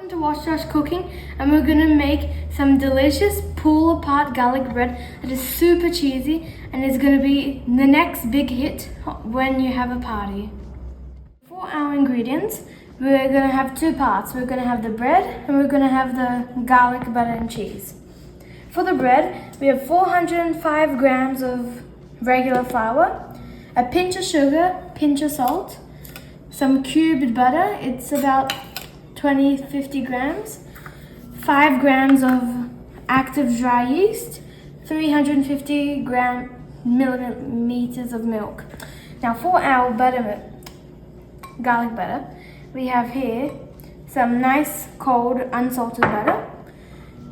Welcome to Watch Josh Cooking, and we're gonna make some delicious pull-apart garlic bread that is super cheesy and is gonna be the next big hit when you have a party. For our ingredients, we're gonna have two parts. We're gonna have the bread and we're gonna have the garlic butter and cheese. For the bread, we have 405 grams of regular flour, a pinch of sugar, pinch of salt, some cubed butter, it's about 50 grams, 5 grams of active dry yeast, 350 milliliters of milk. Now for our garlic butter, we have here some nice cold unsalted butter,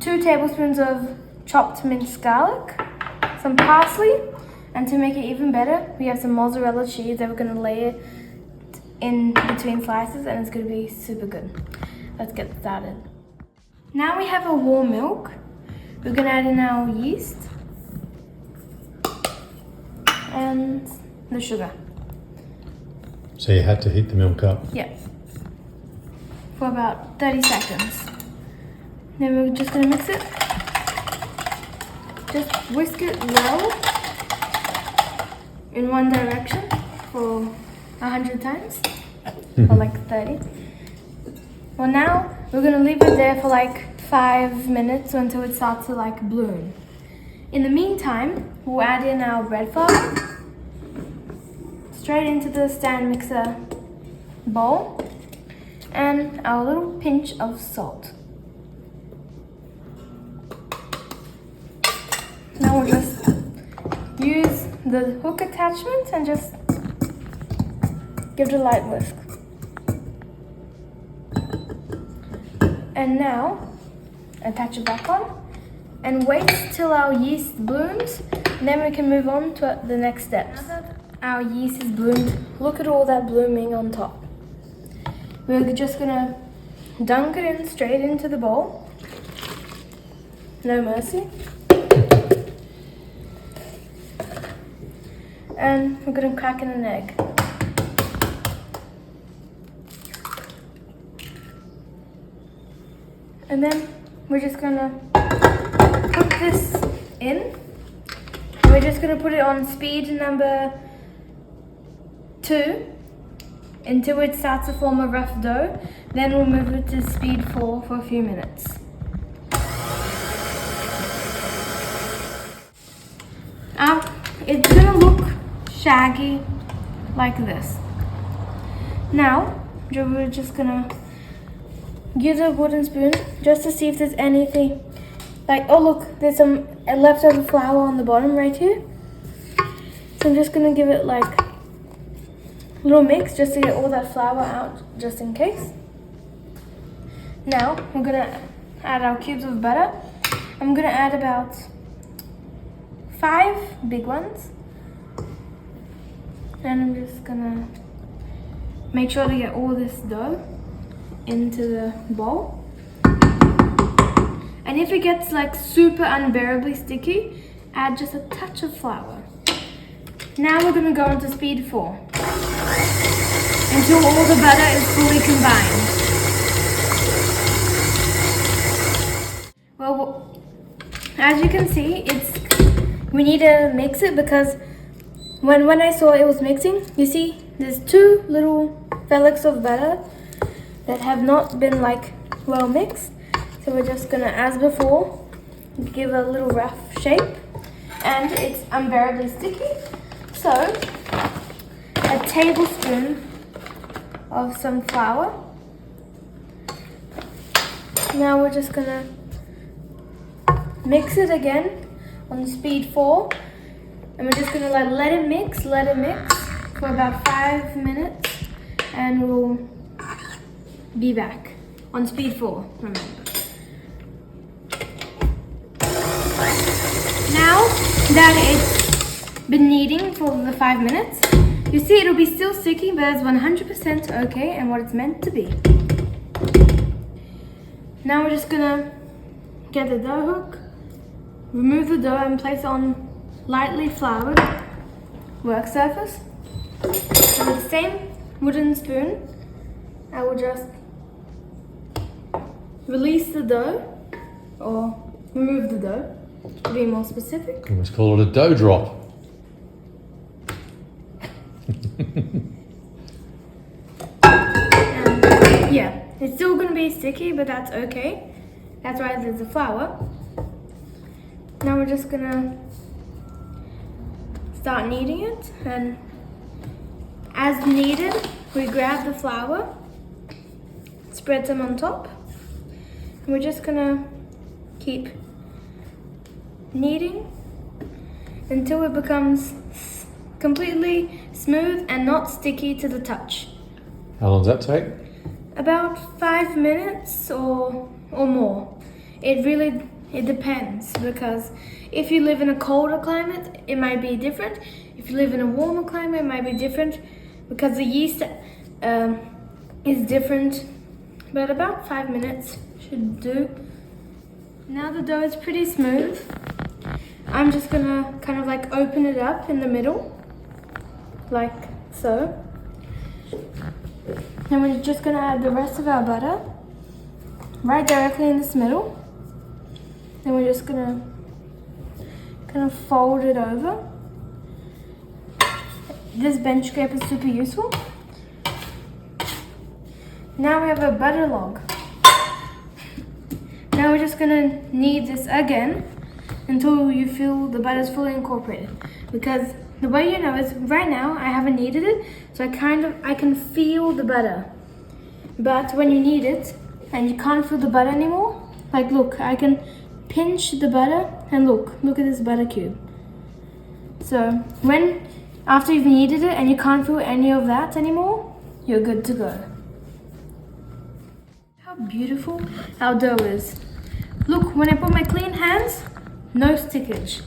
2 tablespoons of chopped minced garlic, some parsley, and to make it even better, we have some mozzarella cheese that we're going to layer in between slices, and it's going to be super good. Let's get started. Now we have a warm milk. We're going to add in our yeast and the sugar. So you had to heat the milk up? Yeah, for about 30 seconds. Then we're just going to mix it. Just whisk it well in one direction for 100 times, or like 30. Well, now we're gonna leave it there for like 5 minutes until it starts to like bloom. In the meantime, we'll add in our bread flour straight into the stand mixer bowl and our little pinch of salt. Now we'll just use the hook attachment and just give it a light whisk. And now, attach it back on and wait till our yeast blooms, and then we can move on to the next steps. Now that our yeast is bloomed, look at all that blooming on top. We're just gonna dunk it in straight into the bowl. No mercy. And we're gonna crack in an egg. And then we're just gonna put this in. We're just gonna put it on speed number 2 until it starts to form a rough dough. Then we'll move it to speed 4 for a few minutes. It's gonna look shaggy like this. Now, we're just gonna use a wooden spoon just to see if there's anything like, oh look, there's some leftover flour on the bottom right here. So I'm just gonna give it like a little mix just to get all that flour out, just in case. Now we're gonna add our cubes of butter. I'm gonna add about 5 big ones, and I'm just gonna make sure to get all this dough into the bowl. And if it gets like super unbearably sticky, add just a touch of flour. Now we're going to go into speed 4 until all the butter is fully combined. Well, as you can see, we need to mix it, because when I saw it was mixing, you see there's 2 little flecks of butter that have not been like well mixed. So we're just gonna, as before, give a little rough shape, and it's unbearably sticky. So a tablespoon of some flour. Now we're just gonna mix it again on speed 4, and we're just gonna like let it mix for about 5 minutes, and we'll be back on speed 4, remember. Now that it's been kneading for the 5 minutes, you see it'll be still sticky, but it's 100% okay and what it's meant to be. Now we're just gonna get the dough hook, remove the dough and place it on lightly floured work surface. And with the same wooden spoon, I will just release the dough, or remove the dough, to be more specific. Let's call it a dough drop. And yeah, it's still gonna be sticky, but that's okay. That's why there's the flour. Now we're just gonna start kneading it, and as needed, we grab the flour, spread some on top, and we're just gonna keep kneading until it becomes completely smooth and not sticky to the touch. How long does that take? About 5 minutes or more. It depends, because if you live in a colder climate, it might be different. If you live in a warmer climate, it might be different, because the yeast is different. But about 5 minutes should do. Now the dough is pretty smooth. I'm just gonna kind of like open it up in the middle, like so. And we're just gonna add the rest of our butter right directly in this middle. Then we're just gonna kind of fold it over. This bench scraper is super useful. Now we have a butter log. Now we're just gonna knead this again until you feel the butter is fully incorporated. Because the way you know is right now I haven't kneaded it, so I can feel the butter. But when you knead it and you can't feel the butter anymore, like look, I can pinch the butter and look at this butter cube. So after you've kneaded it and you can't feel any of that anymore, you're good to go. How beautiful our dough is. Look, when I put my clean hands, no stickage.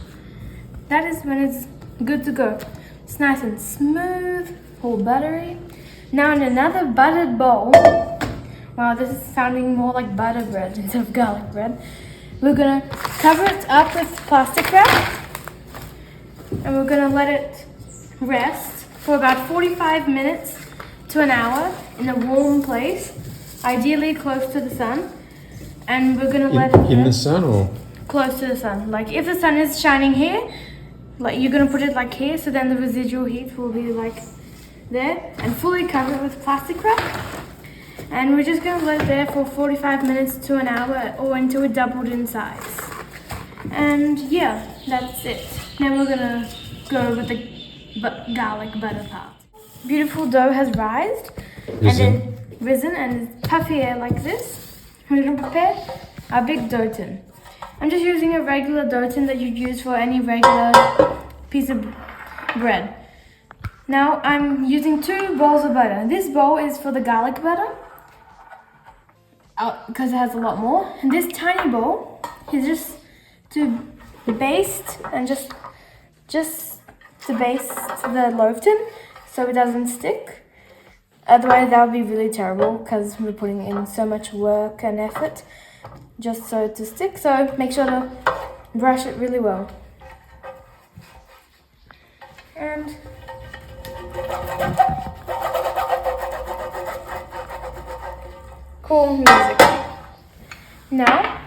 That is when it's good to go. It's nice and smooth, all buttery. Now in another buttered bowl, wow, this is sounding more like butter bread instead of garlic bread. We're gonna cover it up with plastic wrap, and we're gonna let it rest for about 45 minutes to an hour in a warm place, ideally close to the sun. And we're gonna let it in the sun or close to the sun. Like if the sun is shining here, like you're gonna put it like here, so then the residual heat will be like there, and fully cover it with plastic wrap. And we're just gonna let it there for 45 minutes to an hour, or until it doubled in size. And yeah, that's it. Then we're gonna go with the garlic butter part. Beautiful dough has risen and it's puffy air like this. We're gonna prepare our big dough tin. I'm just using a regular dough tin that you'd use for any regular piece of bread. Now I'm using 2 bowls of butter. This bowl is for the garlic butter, because it has a lot more. And this tiny bowl is just to baste and just to baste the loaf tin so it doesn't stick. Otherwise that would be really terrible, because we're putting in so much work and effort just so to stick. So make sure to brush it really well. And cool music. Now,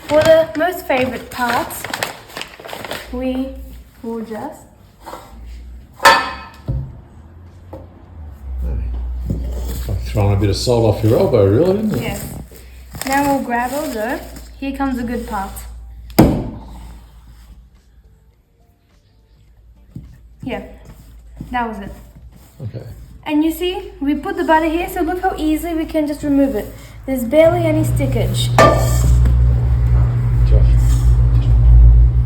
for the most favorite parts, we will just throwing a bit of salt off your elbow, really, isn't it? Yes. Now we'll grab our dough. Here comes the good part. Yeah, that was it. Okay. And you see, we put the butter here, so look how easily we can just remove it. There's barely any stickage.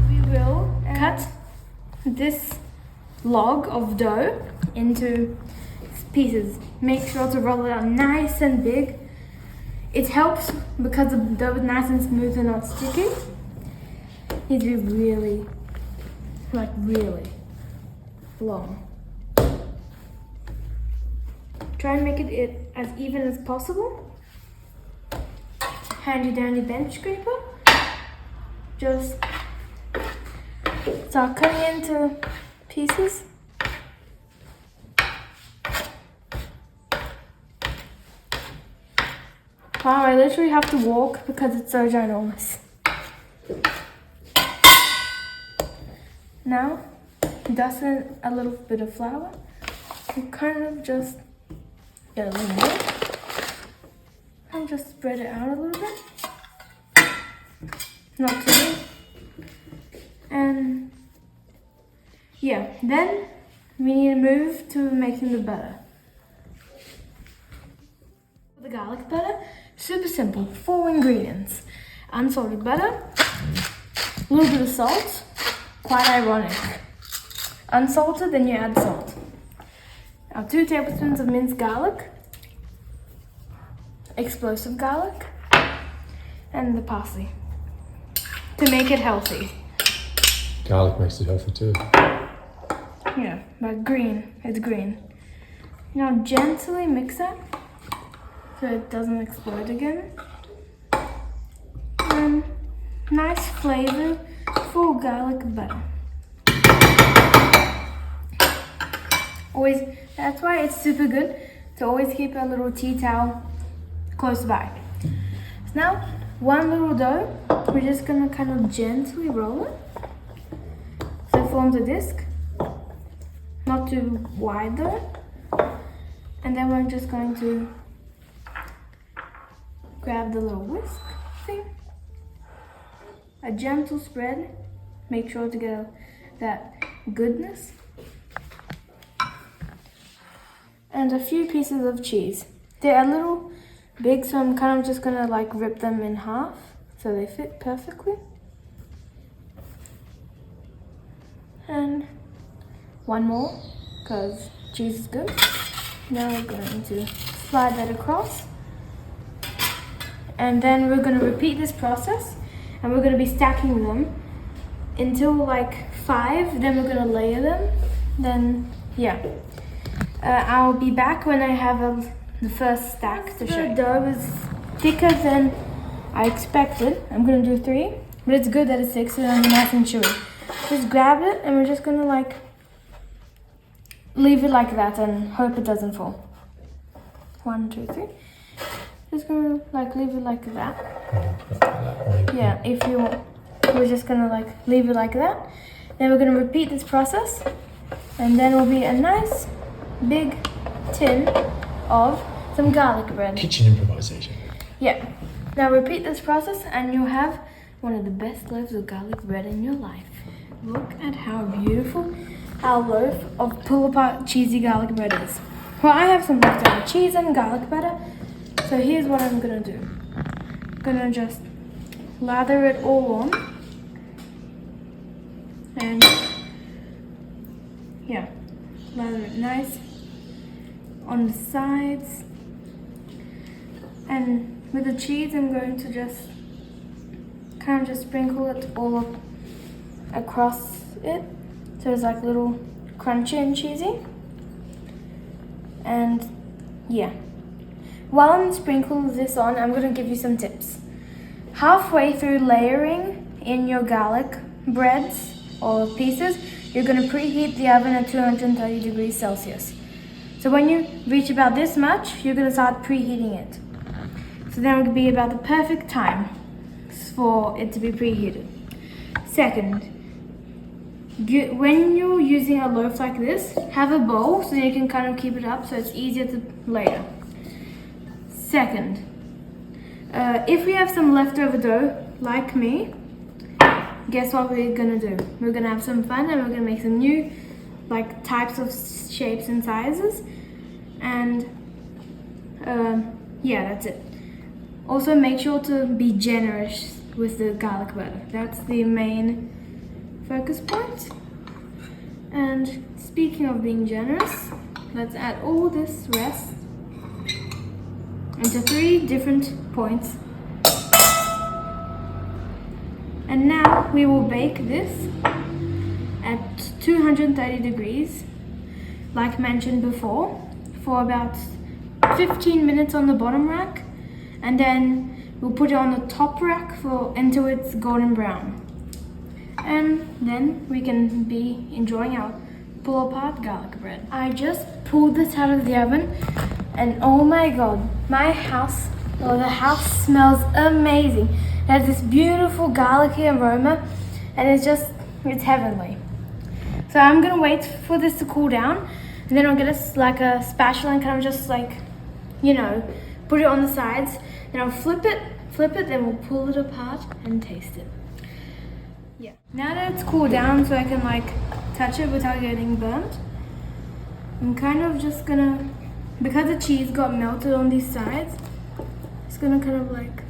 We will cut this log of dough into pieces. Make sure to roll it out nice and big. It helps because the dough is nice and smooth and not sticky. It needs to be really long. Try and make it as even as possible. Handy dandy bench scraper. Just start cutting into pieces. Wow, I literally have to walk because it's so ginormous. Now, dust in a little bit of flour. You kind of just get a little bit. And just spread it out a little bit. Not too big. And yeah, then we need to move to making the butter. The garlic butter, super simple, 4 ingredients. Unsalted butter, a little bit of salt, quite ironic. Unsalted, then you add salt. Now 2 tablespoons of minced garlic, explosive garlic, and the parsley to make it healthy. Garlic makes it healthy too. Yeah, but green, it's green. Now gently mix that so it doesn't explode again. And nice flavor for garlic butter. Always, that's why it's super good to always keep a little tea towel close by. So now, one little dough, we're just gonna kind of gently roll it. So it forms a disc, not too wide though. And then we're just going to grab the little whisk thing. A gentle spread, make sure to get that goodness. And a few pieces of cheese. They're a little big, so I'm kind of just gonna like rip them in half so they fit perfectly. And one more, because cheese is good. Now we're going to slide that across. And then we're gonna repeat this process, and we're gonna be stacking them until like 5, then we're gonna layer them. Then, yeah. I'll be back when I have the first stack to show you. The dough is thicker than I expected. I'm gonna do 3, but it's good that it's thick so that it's nice and chewy. Just grab it and we're just gonna like leave it like that and hope it doesn't fall. 1, 2, 3. Just gonna like leave it like that. Yeah, if you want. We're just gonna like leave it like that. Then we're gonna repeat this process, and then will be a nice big tin of some garlic bread. Kitchen improvisation. Yeah. Now repeat this process and you'll have one of the best loaves of garlic bread in your life. Look at how beautiful our loaf of pull-apart cheesy garlic bread is. Well, I have some leftover cheese and garlic butter, so here's what I'm gonna do. I'm gonna just lather it all on. And yeah, lather it nice on the sides. And with the cheese, I'm going to just kind of just sprinkle it all up across it. So it's like little crunchy and cheesy. And yeah. While I'm sprinkling this on, I'm going to give you some tips. Halfway through layering in your garlic breads or pieces, you're going to preheat the oven at 230 degrees Celsius. So when you reach about this much, you're going to start preheating it. So then it would be about the perfect time for it to be preheated. Second, when you're using a loaf like this, have a bowl so you can kind of keep it up so it's easier to layer. Second, if we have some leftover dough, like me, guess what we're gonna do? We're gonna have some fun and we're gonna make some new like types of shapes and sizes. And yeah, that's it. Also make sure to be generous with the garlic butter. That's the main focus point. And speaking of being generous, let's add all this rest into 3 different points. And now we will bake this at 230 degrees, like mentioned before, for about 15 minutes on the bottom rack, and then we'll put it on the top rack until it's golden brown. And then we can be enjoying our pull-apart garlic bread. I just pulled this out of the oven, and oh my god, my house Oh, the house smells amazing. It has this beautiful garlicky aroma and it's heavenly. So I'm gonna wait for this to cool down and then I'll get a spatula and kind of just like, put it on the sides. Then I'll flip it, then we'll pull it apart and taste it. Yeah. Now that it's cooled down so I can like touch it without getting burnt, I'm kind of just gonna, because the cheese got melted on these sides, it's gonna kind of like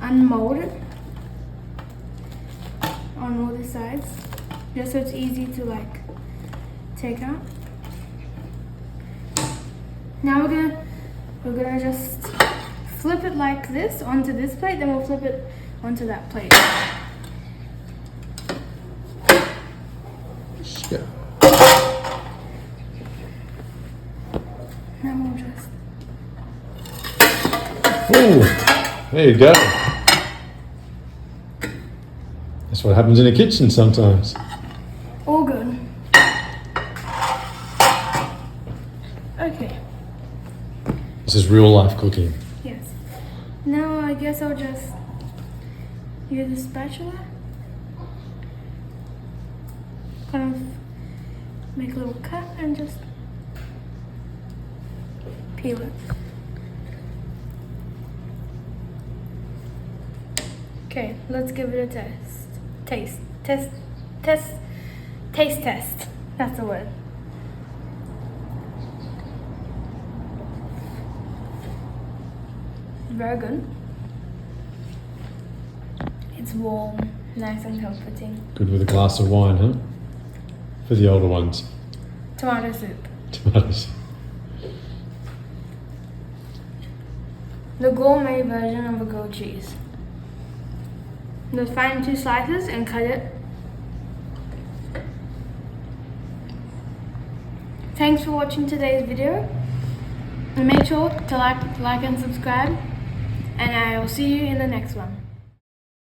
unmold it on all the sides, just so it's easy to like take out. Now we're gonna just flip it like this onto this plate, then we'll flip it onto that plate. Sure. Now we'll just. Oh, there you go. That's what happens in a kitchen sometimes. All good. Okay. This is real life cooking. Yes. Now I guess I'll just use a spatula. Kind of make a little cut and just peel it. Okay, let's give it a test. Taste test. That's the word. Very good. It's warm, nice and comforting. Good with a glass of wine, huh? For the older ones. Tomato soup. Tomatoes. The gourmet version of a grilled cheese. Just find 2 slices and cut it. Thanks for watching today's video. And make sure to like and subscribe. And I will see you in the next one.